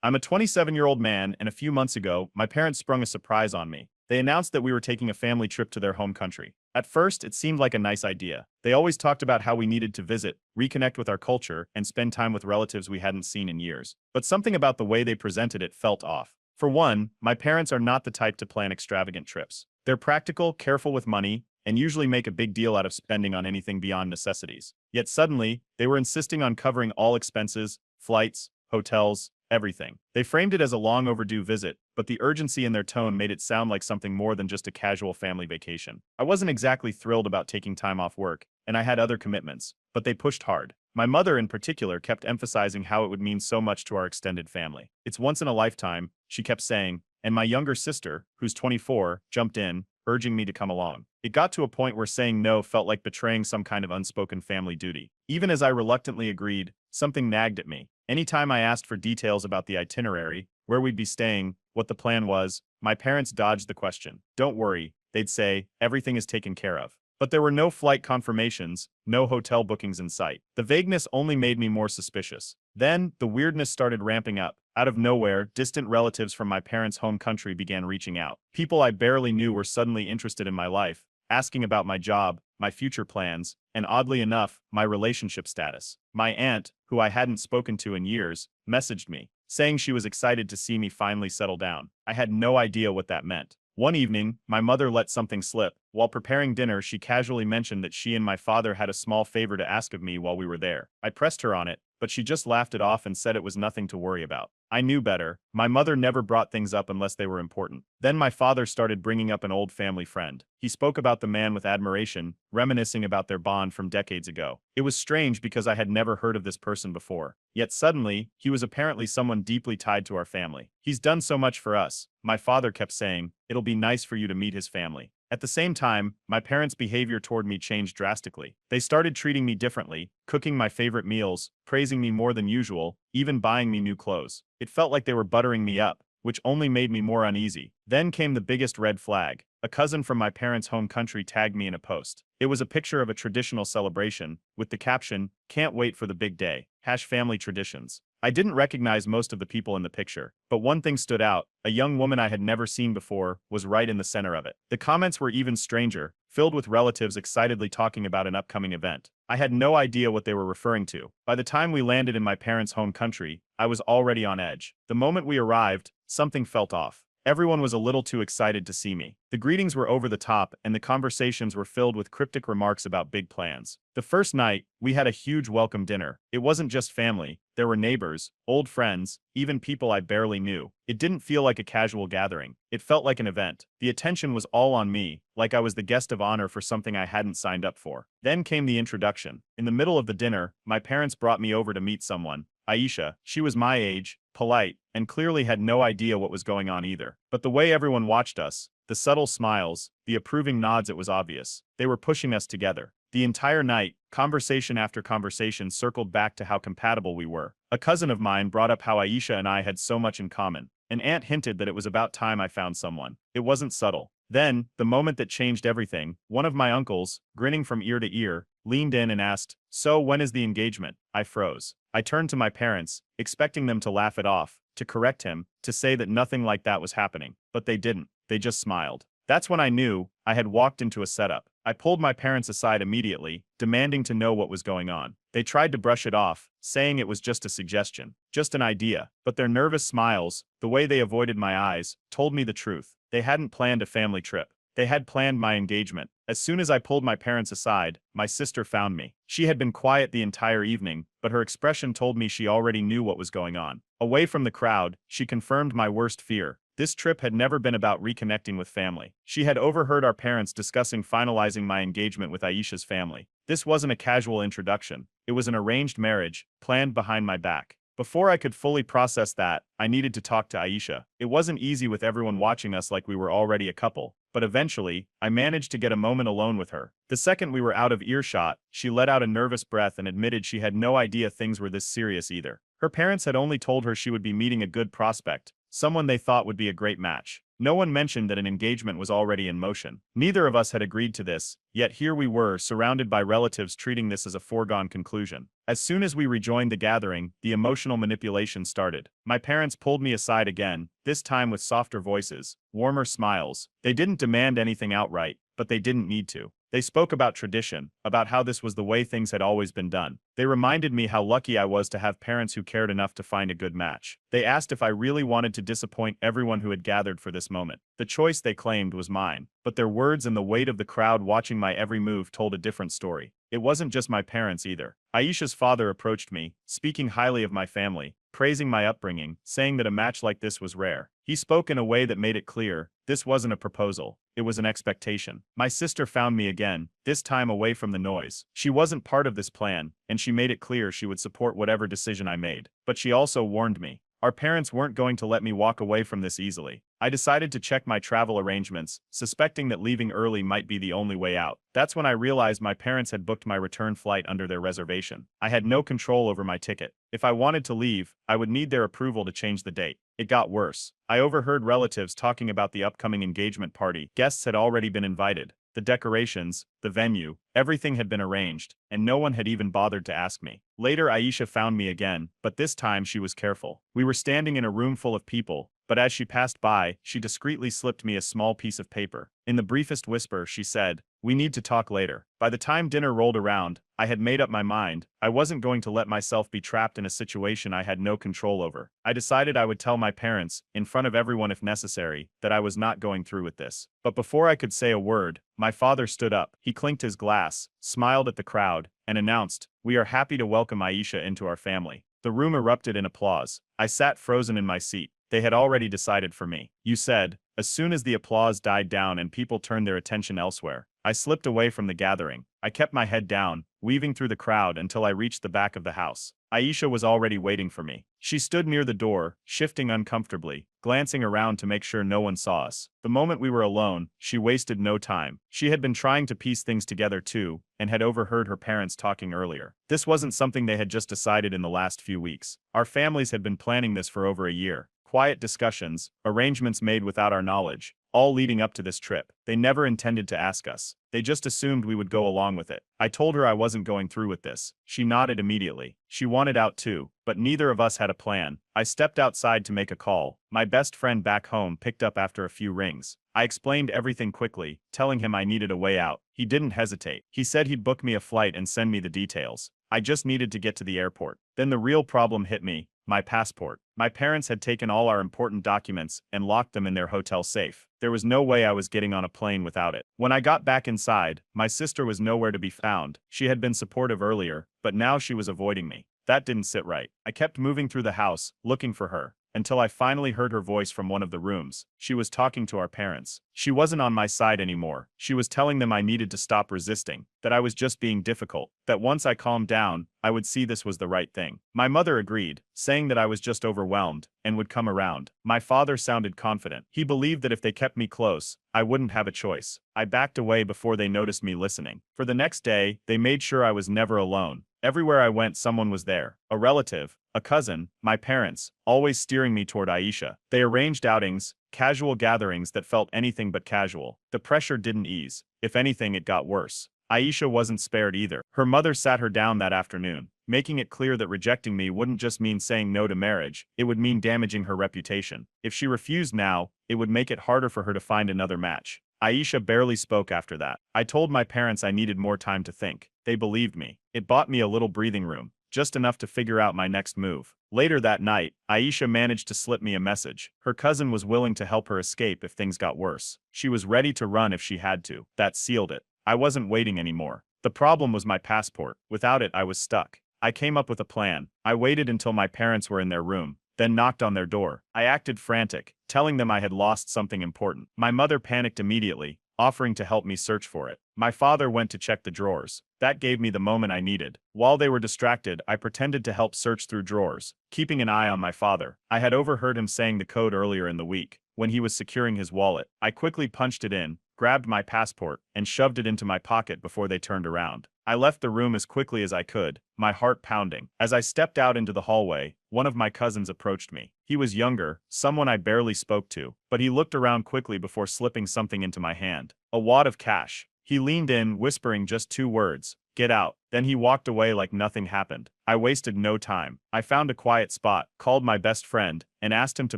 I'm a 27-year-old man, and a few months ago, my parents sprung a surprise on me. They announced that we were taking a family trip to their home country. At first, it seemed like a nice idea. They always talked about how we needed to visit, reconnect with our culture, and spend time with relatives we hadn't seen in years. But something about the way they presented it felt off. For one, my parents are not the type to plan extravagant trips. They're practical, careful with money, and usually make a big deal out of spending on anything beyond necessities. Yet suddenly, they were insisting on covering all expenses, flights, hotels, everything. They framed it as a long overdue visit, but the urgency in their tone made it sound like something more than just a casual family vacation. I wasn't exactly thrilled about taking time off work, and I had other commitments, but they pushed hard. My mother in particular kept emphasizing how it would mean so much to our extended family. It's once in a lifetime, she kept saying, and my younger sister, who's 24, jumped in, urging me to come along. It got to a point where saying no felt like betraying some kind of unspoken family duty. Even as I reluctantly agreed, something nagged at me. Anytime I asked for details about the itinerary, where we'd be staying, what the plan was, my parents dodged the question. Don't worry, they'd say, everything is taken care of. But there were no flight confirmations, no hotel bookings in sight. The vagueness only made me more suspicious. Then, the weirdness started ramping up. Out of nowhere, distant relatives from my parents' home country began reaching out. People I barely knew were suddenly interested in my life, asking about my job, my future plans, and oddly enough, my relationship status. My aunt, who I hadn't spoken to in years, messaged me, saying she was excited to see me finally settle down. I had no idea what that meant. One evening, my mother let something slip. While preparing dinner, she casually mentioned that she and my father had a small favor to ask of me while we were there. I pressed her on it, but she just laughed it off and said it was nothing to worry about. I knew better. My mother never brought things up unless they were important. Then my father started bringing up an old family friend. He spoke about the man with admiration, reminiscing about their bond from decades ago. It was strange because I had never heard of this person before. Yet suddenly, he was apparently someone deeply tied to our family. He's done so much for us, my father kept saying. It'll be nice for you to meet his family. At the same time, my parents' behavior toward me changed drastically. They started treating me differently, cooking my favorite meals, praising me more than usual, even buying me new clothes. It felt like they were buttering me up, which only made me more uneasy. Then came the biggest red flag. A cousin from my parents' home country tagged me in a post. It was a picture of a traditional celebration, with the caption, "Can't wait for the big day. #family traditions." I didn't recognize most of the people in the picture, but one thing stood out. A young woman I had never seen before was right in the center of it. The comments were even stranger, filled with relatives excitedly talking about an upcoming event. I had no idea what they were referring to. By the time we landed in my parents' home country, I was already on edge. The moment we arrived, something felt off. Everyone was a little too excited to see me. The greetings were over the top, and the conversations were filled with cryptic remarks about big plans. The first night, we had a huge welcome dinner. It wasn't just family. There were neighbors, old friends, even people I barely knew. It didn't feel like a casual gathering. It felt like an event. The attention was all on me, like I was the guest of honor for something I hadn't signed up for. Then came the introduction. In the middle of the dinner, my parents brought me over to meet someone. Aisha. She was my age, polite, and clearly had no idea what was going on either. But the way everyone watched us, the subtle smiles, the approving nods, it was obvious. They were pushing us together. The entire night, conversation after conversation circled back to how compatible we were. A cousin of mine brought up how Aisha and I had so much in common. An aunt hinted that it was about time I found someone. It wasn't subtle. Then, the moment that changed everything, one of my uncles, grinning from ear to ear, leaned in and asked, "So when is the engagement?" I froze. I turned to my parents, expecting them to laugh it off, to correct him, to say that nothing like that was happening. But they didn't. They just smiled. That's when I knew I had walked into a setup. I pulled my parents aside immediately, demanding to know what was going on. They tried to brush it off, saying it was just a suggestion, just an idea. But their nervous smiles, the way they avoided my eyes, told me the truth. They hadn't planned a family trip. They had planned my engagement. As soon as I pulled my parents aside, my sister found me. She had been quiet the entire evening, but her expression told me she already knew what was going on. Away from the crowd, she confirmed my worst fear. This trip had never been about reconnecting with family. She had overheard our parents discussing finalizing my engagement with Aisha's family. This wasn't a casual introduction. It was an arranged marriage, planned behind my back. Before I could fully process that, I needed to talk to Aisha. It wasn't easy with everyone watching us like we were already a couple, but eventually, I managed to get a moment alone with her. The second we were out of earshot, she let out a nervous breath and admitted she had no idea things were this serious either. Her parents had only told her she would be meeting a good prospect, someone they thought would be a great match. No one mentioned that an engagement was already in motion. Neither of us had agreed to this, yet here we were, surrounded by relatives treating this as a foregone conclusion. As soon as we rejoined the gathering, the emotional manipulation started. My parents pulled me aside again, this time with softer voices, warmer smiles. They didn't demand anything outright, but they didn't need to. They spoke about tradition, about how this was the way things had always been done. They reminded me how lucky I was to have parents who cared enough to find a good match. They asked if I really wanted to disappoint everyone who had gathered for this moment. The choice, they claimed, was mine, but their words and the weight of the crowd watching my every move told a different story. It wasn't just my parents either. Aisha's father approached me, speaking highly of my family, praising my upbringing, saying that a match like this was rare. He spoke in a way that made it clear, this wasn't a proposal, it was an expectation. My sister found me again, this time away from the noise. She wasn't part of this plan, and she made it clear she would support whatever decision I made. But she also warned me. Our parents weren't going to let me walk away from this easily. I decided to check my travel arrangements, suspecting that leaving early might be the only way out. That's when I realized my parents had booked my return flight under their reservation. I had no control over my ticket. If I wanted to leave, I would need their approval to change the date. It got worse. I overheard relatives talking about the upcoming engagement party. Guests had already been invited. The decorations, the venue, everything had been arranged, and no one had even bothered to ask me. Later, Aisha found me again, but this time she was careful. We were standing in a room full of people, but as she passed by, she discreetly slipped me a small piece of paper. In the briefest whisper, she said, "We need to talk later." By the time dinner rolled around, I had made up my mind. I wasn't going to let myself be trapped in a situation I had no control over. I decided I would tell my parents, in front of everyone if necessary, that I was not going through with this. But before I could say a word, my father stood up. He clinked his glass, smiled at the crowd, and announced, "We are happy to welcome Aisha into our family." The room erupted in applause. I sat frozen in my seat. They had already decided for me. You said, as soon as the applause died down and people turned their attention elsewhere. I slipped away from the gathering. I kept my head down, weaving through the crowd until I reached the back of the house. Aisha was already waiting for me. She stood near the door, shifting uncomfortably, glancing around to make sure no one saw us. The moment we were alone, she wasted no time. She had been trying to piece things together too, and had overheard her parents talking earlier. This wasn't something they had just decided in the last few weeks. Our families had been planning this for over a year. Quiet discussions, arrangements made without our knowledge, all leading up to this trip. They never intended to ask us. They just assumed we would go along with it. I told her I wasn't going through with this. She nodded immediately. She wanted out too, but neither of us had a plan. I stepped outside to make a call. My best friend back home picked up after a few rings. I explained everything quickly, telling him I needed a way out. He didn't hesitate. He said he'd book me a flight and send me the details. I just needed to get to the airport. Then the real problem hit me. My passport. My parents had taken all our important documents and locked them in their hotel safe. There was no way I was getting on a plane without it. When I got back inside, my sister was nowhere to be found. She had been supportive earlier, but now she was avoiding me. That didn't sit right. I kept moving through the house, looking for her, until I finally heard her voice from one of the rooms. She was talking to our parents. She wasn't on my side anymore. She was telling them I needed to stop resisting, that I was just being difficult, that once I calmed down, I would see this was the right thing. My mother agreed, saying that I was just overwhelmed, and would come around. My father sounded confident. He believed that if they kept me close, I wouldn't have a choice. I backed away before they noticed me listening. For the next day, they made sure I was never alone. Everywhere I went, someone was there. A relative, a cousin, my parents, always steering me toward Aisha. They arranged outings, casual gatherings that felt anything but casual. The pressure didn't ease. If anything, it got worse. Aisha wasn't spared either. Her mother sat her down that afternoon, making it clear that rejecting me wouldn't just mean saying no to marriage, it would mean damaging her reputation. If she refused now, it would make it harder for her to find another match. Aisha barely spoke after that. I told my parents I needed more time to think. They believed me. It bought me a little breathing room, just enough to figure out my next move. Later that night, Aisha managed to slip me a message. Her cousin was willing to help her escape if things got worse. She was ready to run if she had to. That sealed it. I wasn't waiting anymore. The problem was my passport. Without it, I was stuck. I came up with a plan. I waited until my parents were in their room, then knocked on their door. I acted frantic, telling them I had lost something important. My mother panicked immediately, offering to help me search for it. My father went to check the drawers. That gave me the moment I needed. While they were distracted, I pretended to help search through drawers, keeping an eye on my father. I had overheard him saying the code earlier in the week, when he was securing his wallet. I quickly punched it in, grabbed my passport, and shoved it into my pocket before they turned around. I left the room as quickly as I could, my heart pounding. As I stepped out into the hallway, one of my cousins approached me. He was younger, someone I barely spoke to, but he looked around quickly before slipping something into my hand. A wad of cash. He leaned in, whispering just 2 words. Get out. Then he walked away like nothing happened. I wasted no time. I found a quiet spot, called my best friend, and asked him to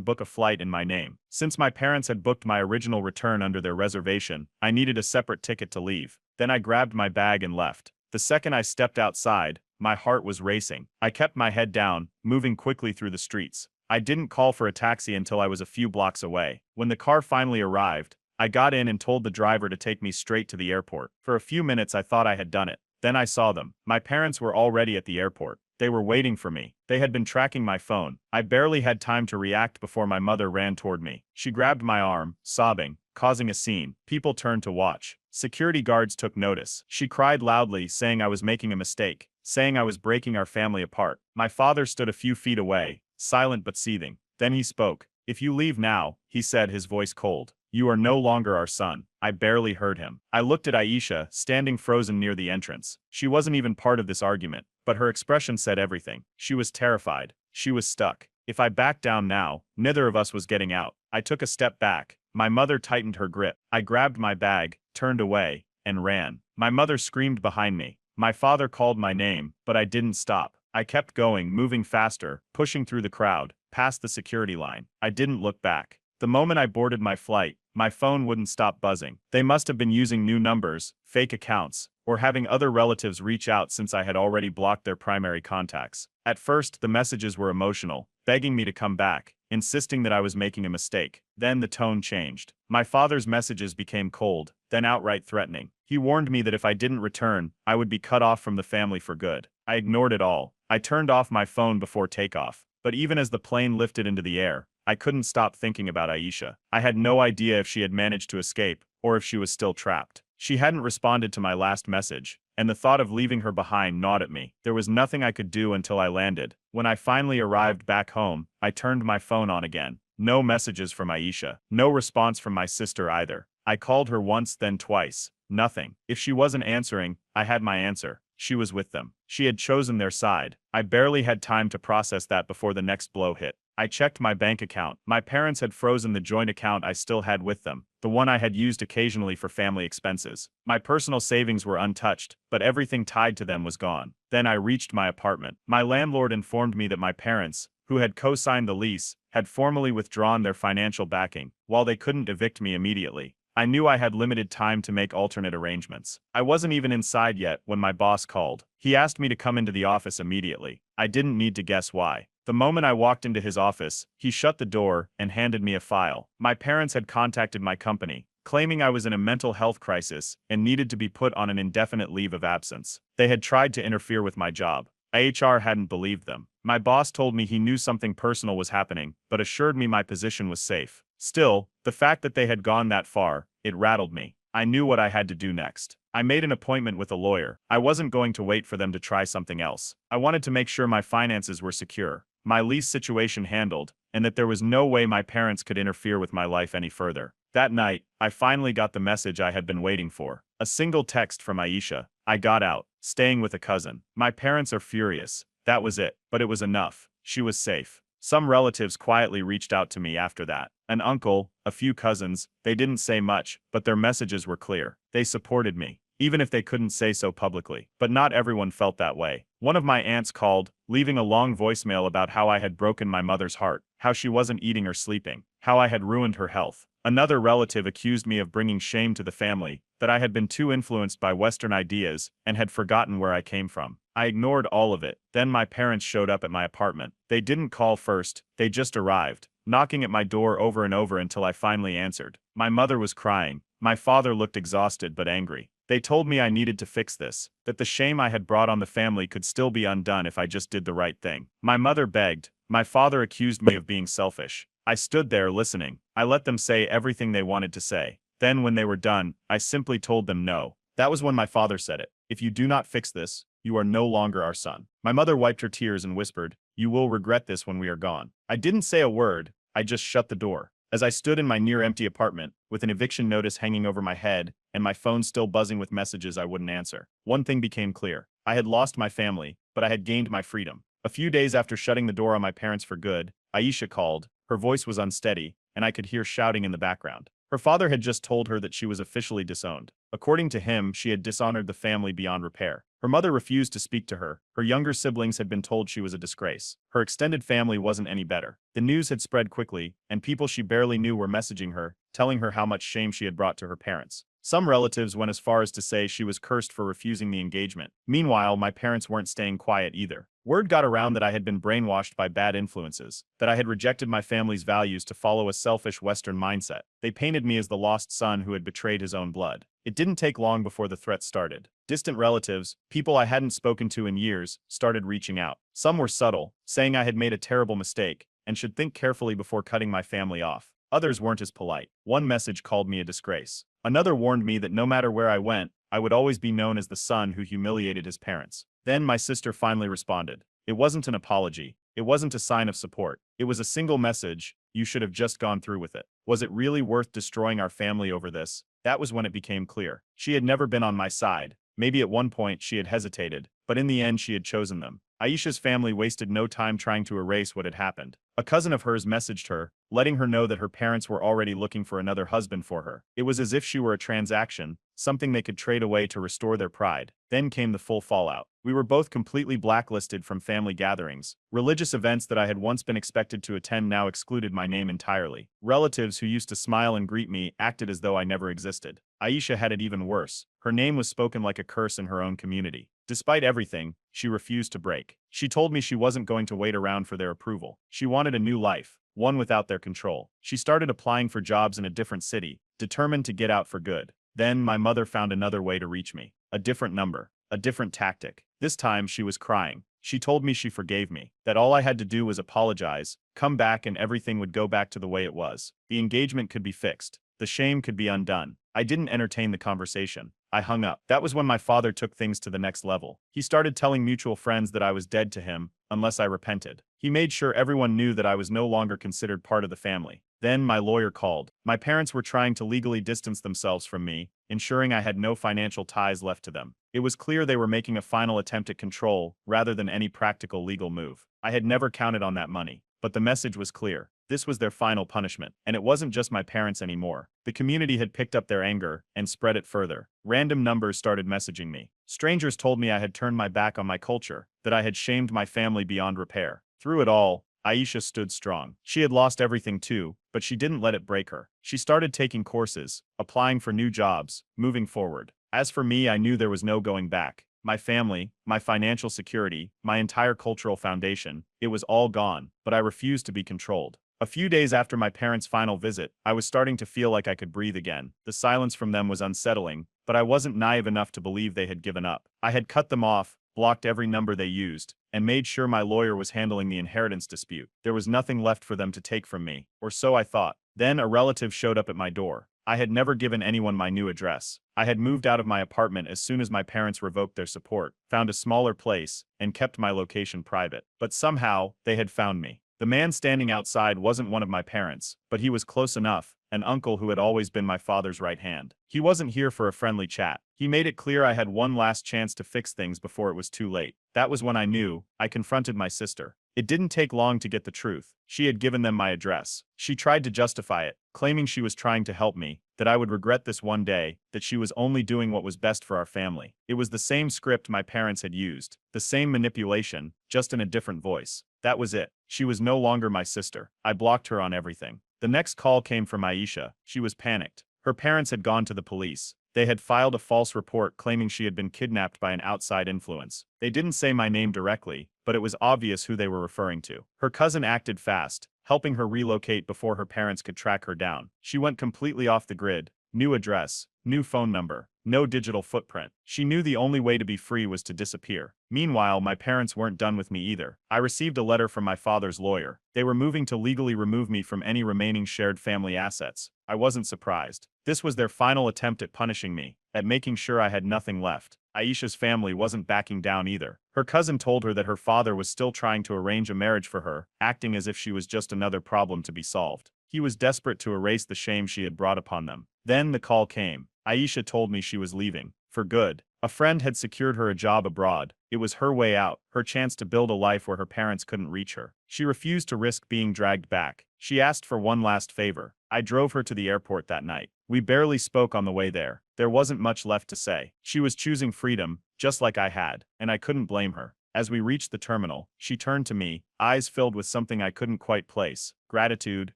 book a flight in my name. Since my parents had booked my original return under their reservation, I needed a separate ticket to leave. Then I grabbed my bag and left. The second I stepped outside, my heart was racing. I kept my head down, moving quickly through the streets. I didn't call for a taxi until I was a few blocks away. When the car finally arrived, I got in and told the driver to take me straight to the airport. For a few minutes I thought I had done it. Then I saw them. My parents were already at the airport. They were waiting for me. They had been tracking my phone. I barely had time to react before my mother ran toward me. She grabbed my arm, sobbing, causing a scene. People turned to watch. Security guards took notice. She cried loudly, saying I was making a mistake, saying I was breaking our family apart. My father stood a few feet away, silent but seething. Then he spoke. If you leave now, he said, his voice cold, you are no longer our son. I barely heard him. I looked at Aisha, standing frozen near the entrance. She wasn't even part of this argument, but her expression said everything. She was terrified. She was stuck. If I backed down now, neither of us was getting out. I took a step back. My mother tightened her grip. I grabbed my bag, turned away, and ran. My mother screamed behind me. My father called my name, but I didn't stop. I kept going, moving faster, pushing through the crowd, past the security line. I didn't look back. The moment I boarded my flight, my phone wouldn't stop buzzing. They must have been using new numbers, fake accounts, or having other relatives reach out since I had already blocked their primary contacts. At first, the messages were emotional, begging me to come back, insisting that I was making a mistake. Then the tone changed. My father's messages became cold, then outright threatening. He warned me that if I didn't return, I would be cut off from the family for good. I ignored it all. I turned off my phone before takeoff. But even as the plane lifted into the air, I couldn't stop thinking about Aisha. I had no idea if she had managed to escape, or if she was still trapped. She hadn't responded to my last message, and the thought of leaving her behind gnawed at me. There was nothing I could do until I landed. When I finally arrived back home, I turned my phone on again. No messages from Aisha. No response from my sister either. I called her once, then twice. Nothing. If she wasn't answering, I had my answer. She was with them. She had chosen their side. I barely had time to process that before the next blow hit. I checked my bank account. My parents had frozen the joint account I still had with them, the one I had used occasionally for family expenses. My personal savings were untouched, but everything tied to them was gone. Then I reached my apartment. My landlord informed me that my parents, who had co-signed the lease, had formally withdrawn their financial backing. While they couldn't evict me immediately, I knew I had limited time to make alternate arrangements. I wasn't even inside yet when my boss called. He asked me to come into the office immediately. I didn't need to guess why. The moment I walked into his office, he shut the door and handed me a file. My parents had contacted my company, claiming I was in a mental health crisis and needed to be put on an indefinite leave of absence. They had tried to interfere with my job. HR hadn't believed them. My boss told me he knew something personal was happening, but assured me my position was safe. Still, the fact that they had gone that far, it rattled me. I knew what I had to do next. I made an appointment with a lawyer. I wasn't going to wait for them to try something else. I wanted to make sure my finances were secure, my lease situation handled, and that there was no way my parents could interfere with my life any further. That night, I finally got the message I had been waiting for. A single text from Aisha. I got out, staying with a cousin. My parents are furious. That was it, but it was enough. She was safe. Some relatives quietly reached out to me after that. An uncle, a few cousins, they didn't say much, but their messages were clear. They supported me, even if they couldn't say so publicly. But not everyone felt that way. One of my aunts called, leaving a long voicemail about how I had broken my mother's heart, how she wasn't eating or sleeping, how I had ruined her health. Another relative accused me of bringing shame to the family, that I had been too influenced by Western ideas and had forgotten where I came from. I ignored all of it. Then my parents showed up at my apartment. They didn't call first, they just arrived, knocking at my door over and over until I finally answered. My mother was crying. My father looked exhausted but angry. They told me I needed to fix this, that the shame I had brought on the family could still be undone if I just did the right thing. My mother begged. My father accused me of being selfish. I stood there listening. I let them say everything they wanted to say. Then when they were done, I simply told them no. That was when my father said it. If you do not fix this, you are no longer our son. My mother wiped her tears and whispered, you will regret this when we are gone. I didn't say a word. I just shut the door. As I stood in my near-empty apartment, with an eviction notice hanging over my head and my phone still buzzing with messages I wouldn't answer, one thing became clear. I had lost my family, but I had gained my freedom. A few days after shutting the door on my parents for good, Aisha called. Her voice was unsteady, and I could hear shouting in the background. Her father had just told her that she was officially disowned. According to him, she had dishonored the family beyond repair. Her mother refused to speak to her. Her younger siblings had been told she was a disgrace. Her extended family wasn't any better. The news had spread quickly, and people she barely knew were messaging her, telling her how much shame she had brought to her parents. Some relatives went as far as to say she was cursed for refusing the engagement. Meanwhile, my parents weren't staying quiet either. Word got around that I had been brainwashed by bad influences, that I had rejected my family's values to follow a selfish Western mindset. They painted me as the lost son who had betrayed his own blood. It didn't take long before the threats started. Distant relatives, people I hadn't spoken to in years, started reaching out. Some were subtle, saying I had made a terrible mistake and should think carefully before cutting my family off. Others weren't as polite. One message called me a disgrace. Another warned me that no matter where I went, I would always be known as the son who humiliated his parents. Then my sister finally responded. It wasn't an apology. It wasn't a sign of support. It was a single message: you should have just gone through with it. Was it really worth destroying our family over this? That was when it became clear. She had never been on my side. Maybe at one point she had hesitated, but in the end she had chosen them. Aisha's family wasted no time trying to erase what had happened. A cousin of hers messaged her, letting her know that her parents were already looking for another husband for her. It was as if she were a transaction, something they could trade away to restore their pride. Then came the full fallout. We were both completely blacklisted from family gatherings. Religious events that I had once been expected to attend now excluded my name entirely. Relatives who used to smile and greet me acted as though I never existed. Aisha had it even worse. Her name was spoken like a curse in her own community. Despite everything, she refused to break. She told me she wasn't going to wait around for their approval. She wanted a new life, one without their control. She started applying for jobs in a different city, determined to get out for good. Then my mother found another way to reach me. A different number, a different tactic. This time she was crying. She told me she forgave me, that all I had to do was apologize, come back, and everything would go back to the way it was. The engagement could be fixed. The shame could be undone. I didn't entertain the conversation. I hung up. That was when my father took things to the next level. He started telling mutual friends that I was dead to him, unless I repented. He made sure everyone knew that I was no longer considered part of the family. Then my lawyer called. My parents were trying to legally distance themselves from me, ensuring I had no financial ties left to them. It was clear they were making a final attempt at control, rather than any practical legal move. I had never counted on that money, but the message was clear. This was their final punishment, and it wasn't just my parents anymore. The community had picked up their anger and spread it further. Random numbers started messaging me. Strangers told me I had turned my back on my culture, that I had shamed my family beyond repair. Through it all, Aisha stood strong. She had lost everything too, but she didn't let it break her. She started taking courses, applying for new jobs, moving forward. As for me, I knew there was no going back. My family, my financial security, my entire cultural foundation, it was all gone, but I refused to be controlled. A few days after my parents' final visit, I was starting to feel like I could breathe again. The silence from them was unsettling, but I wasn't naive enough to believe they had given up. I had cut them off, blocked every number they used, and made sure my lawyer was handling the inheritance dispute. There was nothing left for them to take from me, or so I thought. Then a relative showed up at my door. I had never given anyone my new address. I had moved out of my apartment as soon as my parents revoked their support, found a smaller place, and kept my location private. But somehow, they had found me. The man standing outside wasn't one of my parents, but he was close enough, an uncle who had always been my father's right hand. He wasn't here for a friendly chat. He made it clear I had one last chance to fix things before it was too late. That was when I knew. I confronted my sister. It didn't take long to get the truth. She had given them my address. She tried to justify it, claiming she was trying to help me, that I would regret this one day, that she was only doing what was best for our family. It was the same script my parents had used, the same manipulation, just in a different voice. That was it. She was no longer my sister. I blocked her on everything. The next call came from Aisha. She was panicked. Her parents had gone to the police. They had filed a false report claiming she had been kidnapped by an outside influence. They didn't say my name directly, but it was obvious who they were referring to. Her cousin acted fast, helping her relocate before her parents could track her down. She went completely off the grid. New address, new phone number, no digital footprint. She knew the only way to be free was to disappear. Meanwhile, my parents weren't done with me either. I received a letter from my father's lawyer. They were moving to legally remove me from any remaining shared family assets. I wasn't surprised. This was their final attempt at punishing me, at making sure I had nothing left. Aisha's family wasn't backing down either. Her cousin told her that her father was still trying to arrange a marriage for her, acting as if she was just another problem to be solved. He was desperate to erase the shame she had brought upon them. Then the call came. Aisha told me she was leaving. For good. A friend had secured her a job abroad. It was her way out, her chance to build a life where her parents couldn't reach her. She refused to risk being dragged back. She asked for one last favor. I drove her to the airport that night. We barely spoke on the way there. There wasn't much left to say. She was choosing freedom, just like I had, and I couldn't blame her. As we reached the terminal, she turned to me, eyes filled with something I couldn't quite place. Gratitude,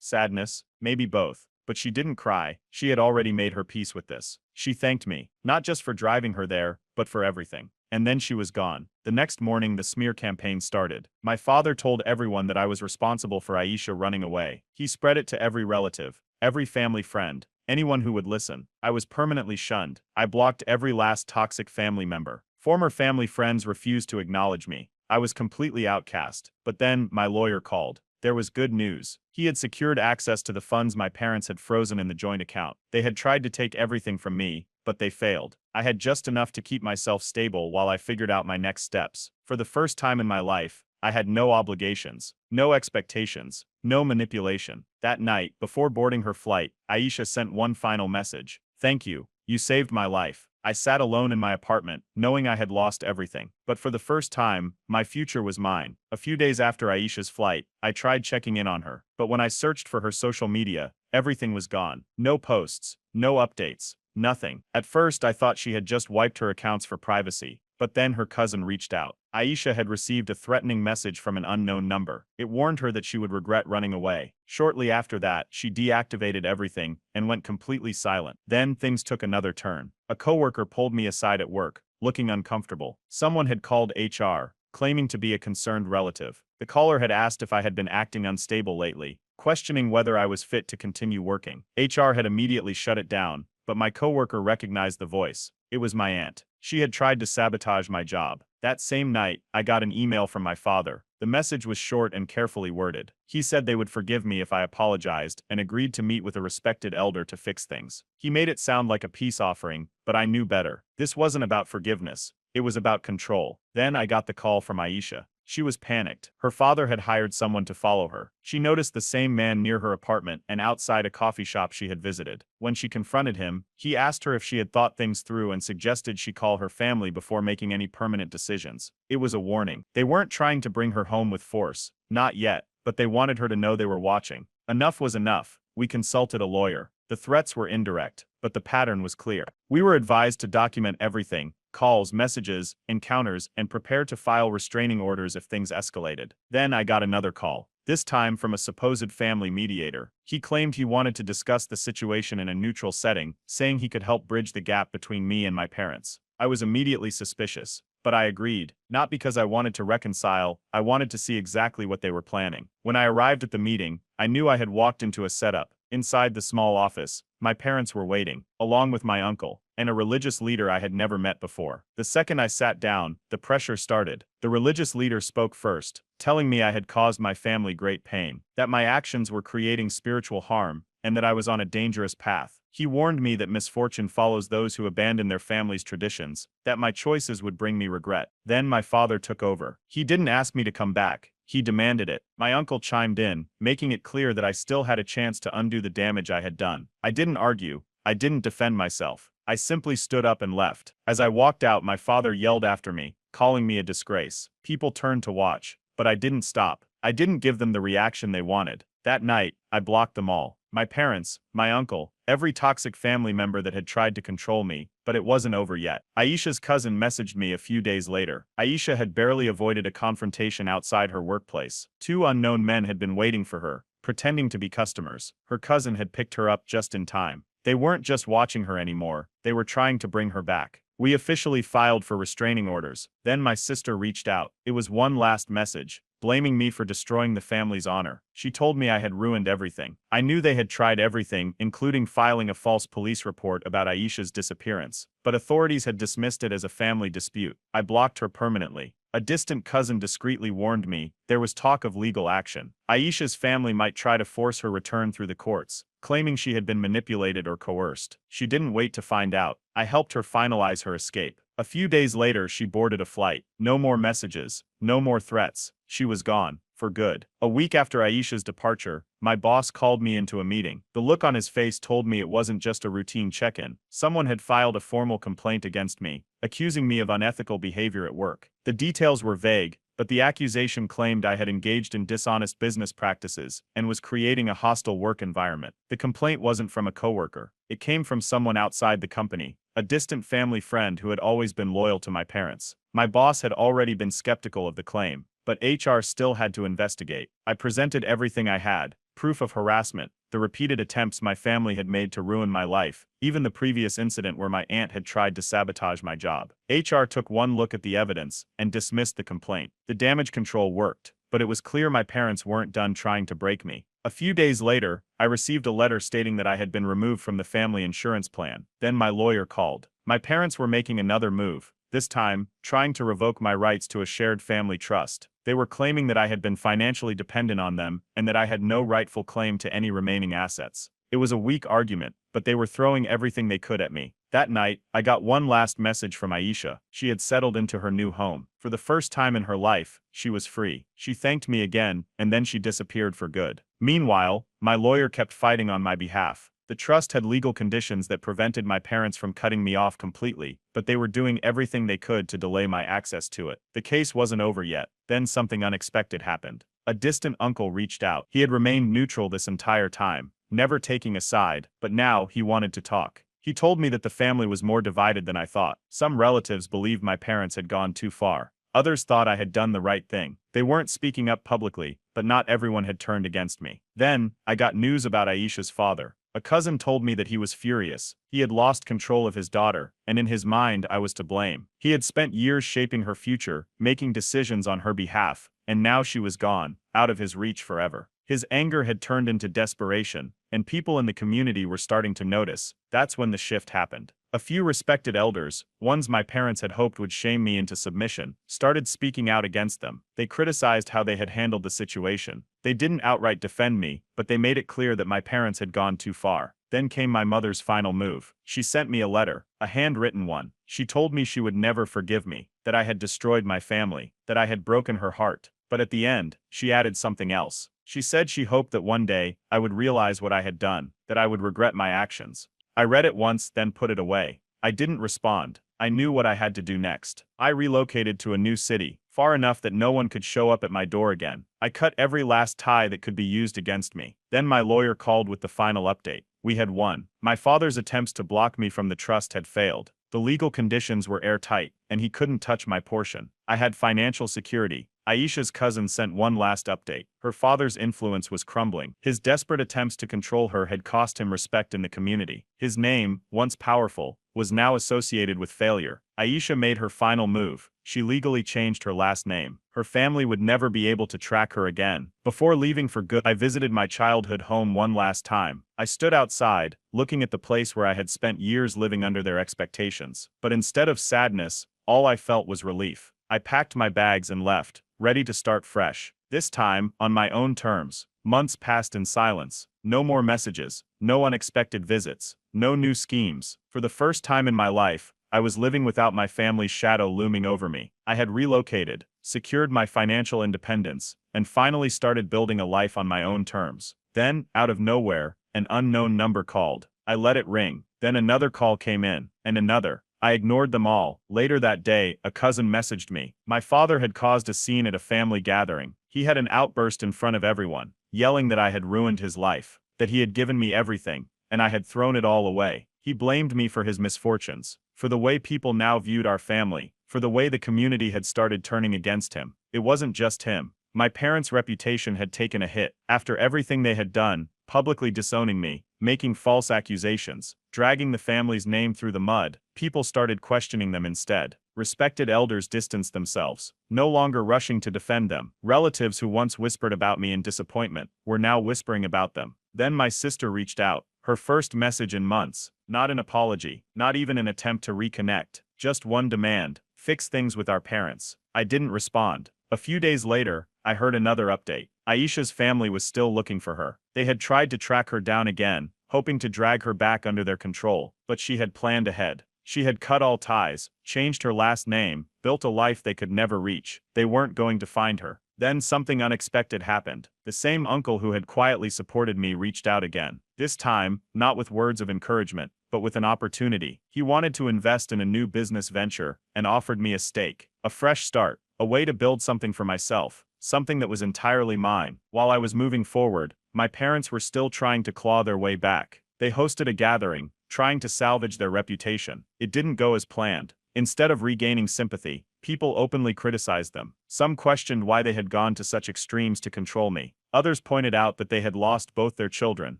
sadness, maybe both. But she didn't cry. She had already made her peace with this. She thanked me, not just for driving her there, but for everything. And then she was gone. The next morning, the smear campaign started. My father told everyone that I was responsible for Aisha running away. He spread it to every relative, every family friend, anyone who would listen. I was permanently shunned. I blocked every last toxic family member. Former family friends refused to acknowledge me. I was completely outcast. But then, my lawyer called. There was good news. He had secured access to the funds my parents had frozen in the joint account. They had tried to take everything from me, but they failed. I had just enough to keep myself stable while I figured out my next steps. For the first time in my life, I had no obligations, no expectations, no manipulation. That night, before boarding her flight, Aisha sent one final message. Thank you. You saved my life. I sat alone in my apartment, knowing I had lost everything. But for the first time, my future was mine. A few days after Aisha's flight, I tried checking in on her. But when I searched for her social media, everything was gone. No posts, no updates, nothing. At first, I thought she had just wiped her accounts for privacy. But then her cousin reached out. Aisha had received a threatening message from an unknown number. It warned her that she would regret running away. Shortly after that, she deactivated everything and went completely silent. Then things took another turn. A coworker pulled me aside at work, looking uncomfortable. Someone had called HR, claiming to be a concerned relative. The caller had asked if I had been acting unstable lately, questioning whether I was fit to continue working. HR had immediately shut it down, but my coworker recognized the voice. It was my aunt. She had tried to sabotage my job. That same night, I got an email from my father. The message was short and carefully worded. He said they would forgive me if I apologized and agreed to meet with a respected elder to fix things. He made it sound like a peace offering, but I knew better. This wasn't about forgiveness. It was about control. Then I got the call from Aisha. She was panicked. Her father had hired someone to follow her. She noticed the same man near her apartment and outside a coffee shop she had visited. When she confronted him, he asked her if she had thought things through and suggested she call her family before making any permanent decisions. It was a warning. They weren't trying to bring her home with force. Not yet, but they wanted her to know they were watching. Enough was enough. We consulted a lawyer. The threats were indirect, but the pattern was clear. We were advised to document everything: calls, messages, encounters, and prepare to file restraining orders if things escalated. Then I got another call, this time from a supposed family mediator. He claimed he wanted to discuss the situation in a neutral setting, saying he could help bridge the gap between me and my parents. I was immediately suspicious, but I agreed. Not because I wanted to reconcile, I wanted to see exactly what they were planning. When I arrived at the meeting, I knew I had walked into a setup. Inside the small office, my parents were waiting, along with my uncle, and a religious leader I had never met before. The second I sat down, the pressure started. The religious leader spoke first, telling me I had caused my family great pain, that my actions were creating spiritual harm, and that I was on a dangerous path. He warned me that misfortune follows those who abandon their family's traditions, that my choices would bring me regret. Then my father took over. He didn't ask me to come back. He demanded it. My uncle chimed in, making it clear that I still had a chance to undo the damage I had done. I didn't argue. I didn't defend myself. I simply stood up and left. As I walked out, my father yelled after me, calling me a disgrace. People turned to watch, but I didn't stop. I didn't give them the reaction they wanted. That night, I blocked them all. My parents, my uncle, every toxic family member that had tried to control me, but it wasn't over yet. Aisha's cousin messaged me a few days later. Aisha had barely avoided a confrontation outside her workplace. Two unknown men had been waiting for her, pretending to be customers. Her cousin had picked her up just in time. They weren't just watching her anymore, they were trying to bring her back. We officially filed for restraining orders. Then my sister reached out. It was one last message, blaming me for destroying the family's honor. She told me I had ruined everything. I knew they had tried everything, including filing a false police report about Aisha's disappearance, but authorities had dismissed it as a family dispute. I blocked her permanently. A distant cousin discreetly warned me there was talk of legal action. Aisha's family might try to force her return through the courts, claiming she had been manipulated or coerced. She didn't wait to find out. I helped her finalize her escape. A few days later, she boarded a flight. No more messages, no more threats. She was gone. for good. A week after Aisha's departure, my boss called me into a meeting. The look on his face told me it wasn't just a routine check-in. Someone had filed a formal complaint against me, accusing me of unethical behavior at work. The details were vague, but the accusation claimed I had engaged in dishonest business practices and was creating a hostile work environment. The complaint wasn't from a coworker. It came from someone outside the company, a distant family friend who had always been loyal to my parents. My boss had already been skeptical of the claim, but HR still had to investigate. I presented everything I had: proof of harassment, the repeated attempts my family had made to ruin my life, even the previous incident where my aunt had tried to sabotage my job. HR took one look at the evidence and dismissed the complaint. The damage control worked, but it was clear my parents weren't done trying to break me. A few days later, I received a letter stating that I had been removed from the family insurance plan. Then my lawyer called. My parents were making another move, this time trying to revoke my rights to a shared family trust. They were claiming that I had been financially dependent on them and that I had no rightful claim to any remaining assets. It was a weak argument, but they were throwing everything they could at me. That night, I got one last message from Aisha. She had settled into her new home. For the first time in her life, she was free. She thanked me again, and then she disappeared for good. Meanwhile, my lawyer kept fighting on my behalf. The trust had legal conditions that prevented my parents from cutting me off completely, but they were doing everything they could to delay my access to it. The case wasn't over yet. Then something unexpected happened. A distant uncle reached out. He had remained neutral this entire time, never taking a side, but now he wanted to talk. He told me that the family was more divided than I thought. Some relatives believed my parents had gone too far. Others thought I had done the right thing. They weren't speaking up publicly, but not everyone had turned against me. Then, I got news about Aisha's father. A cousin told me that he was furious. He had lost control of his daughter, and in his mind I was to blame. He had spent years shaping her future, making decisions on her behalf, and now she was gone, out of his reach forever. His anger had turned into desperation, and people in the community were starting to notice. That's when the shift happened. A few respected elders, ones my parents had hoped would shame me into submission, started speaking out against them. They criticized how they had handled the situation. They didn't outright defend me, but they made it clear that my parents had gone too far. Then came my mother's final move. She sent me a letter, a handwritten one. She told me she would never forgive me, that I had destroyed my family, that I had broken her heart. But at the end, she added something else. She said she hoped that one day, I would realize what I had done, that I would regret my actions. I read it once, then put it away. I didn't respond. I knew what I had to do next. I relocated to a new city, far enough that no one could show up at my door again. I cut every last tie that could be used against me. Then my lawyer called with the final update. We had won. My father's attempts to block me from the trust had failed. The legal conditions were airtight, and he couldn't touch my portion. I had financial security. Aisha's cousin sent one last update. Her father's influence was crumbling. His desperate attempts to control her had cost him respect in the community. His name, once powerful, was now associated with failure. Aisha made her final move. She legally changed her last name. Her family would never be able to track her again. Before leaving for good, I visited my childhood home one last time. I stood outside, looking at the place where I had spent years living under their expectations. But instead of sadness, all I felt was relief. I packed my bags and left, ready to start fresh. This time, on my own terms. Months passed in silence. No more messages, no unexpected visits, no new schemes. For the first time in my life, I was living without my family's shadow looming over me. I had relocated, secured my financial independence, and finally started building a life on my own terms. Then, out of nowhere, an unknown number called. I let it ring. Then another call came in, and another. I ignored them all. Later that day, a cousin messaged me. My father had caused a scene at a family gathering. He had an outburst in front of everyone, yelling that I had ruined his life, that he had given me everything, and I had thrown it all away. He blamed me for his misfortunes, for the way people now viewed our family, for the way the community had started turning against him. It wasn't just him. My parents' reputation had taken a hit. After everything they had done, publicly disowning me, making false accusations, dragging the family's name through the mud, people started questioning them instead. Respected elders distanced themselves, no longer rushing to defend them. Relatives who once whispered about me in disappointment were now whispering about them. Then my sister reached out, her first message in months. Not an apology, not even an attempt to reconnect, just one demand: fix things with our parents. I didn't respond. A few days later, I heard another update. Aisha's family was still looking for her. They had tried to track her down again, hoping to drag her back under their control, but she had planned ahead. She had cut all ties, changed her last name, built a life they could never reach. They weren't going to find her. Then something unexpected happened. The same uncle who had quietly supported me reached out again. This time, not with words of encouragement, but with an opportunity. He wanted to invest in a new business venture and offered me a stake. A fresh start, a way to build something for myself, something that was entirely mine. While I was moving forward, my parents were still trying to claw their way back. They hosted a gathering, trying to salvage their reputation. It didn't go as planned. Instead of regaining sympathy, people openly criticized them. Some questioned why they had gone to such extremes to control me. Others pointed out that they had lost both their children.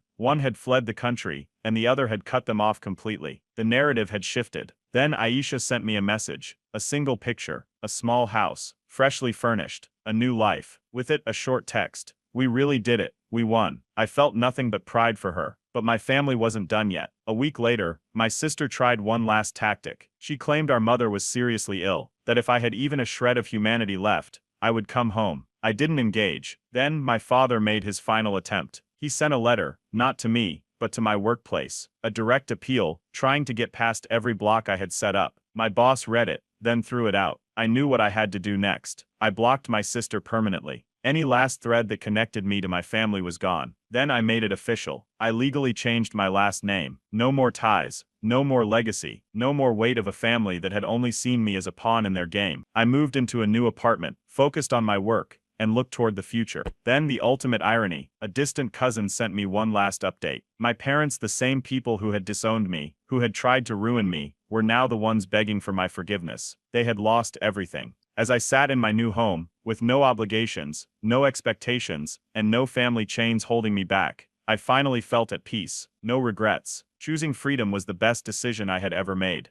One had fled the country, and the other had cut them off completely. The narrative had shifted. Then Aisha sent me a message, a single picture, a small house, freshly furnished, a new life. With it, a short text. "We really did it. We won." I felt nothing but pride for her. But my family wasn't done yet. A week later, my sister tried one last tactic. She claimed our mother was seriously ill, that if I had even a shred of humanity left, I would come home. I didn't engage. Then my father made his final attempt. He sent a letter, not to me, but to my workplace. A direct appeal, trying to get past every block I had set up. My boss read it, then threw it out. I knew what I had to do next. I blocked my sister permanently. Any last thread that connected me to my family was gone. Then I made it official. I legally changed my last name. No more ties. No more legacy. No more weight of a family that had only seen me as a pawn in their game. I moved into a new apartment, focused on my work, and looked toward the future. Then the ultimate irony. A distant cousin sent me one last update. My parents, the same people who had disowned me, who had tried to ruin me, were now the ones begging for my forgiveness. They had lost everything. As I sat in my new home, with no obligations, no expectations, and no family chains holding me back, I finally felt at peace. No regrets. Choosing freedom was the best decision I had ever made.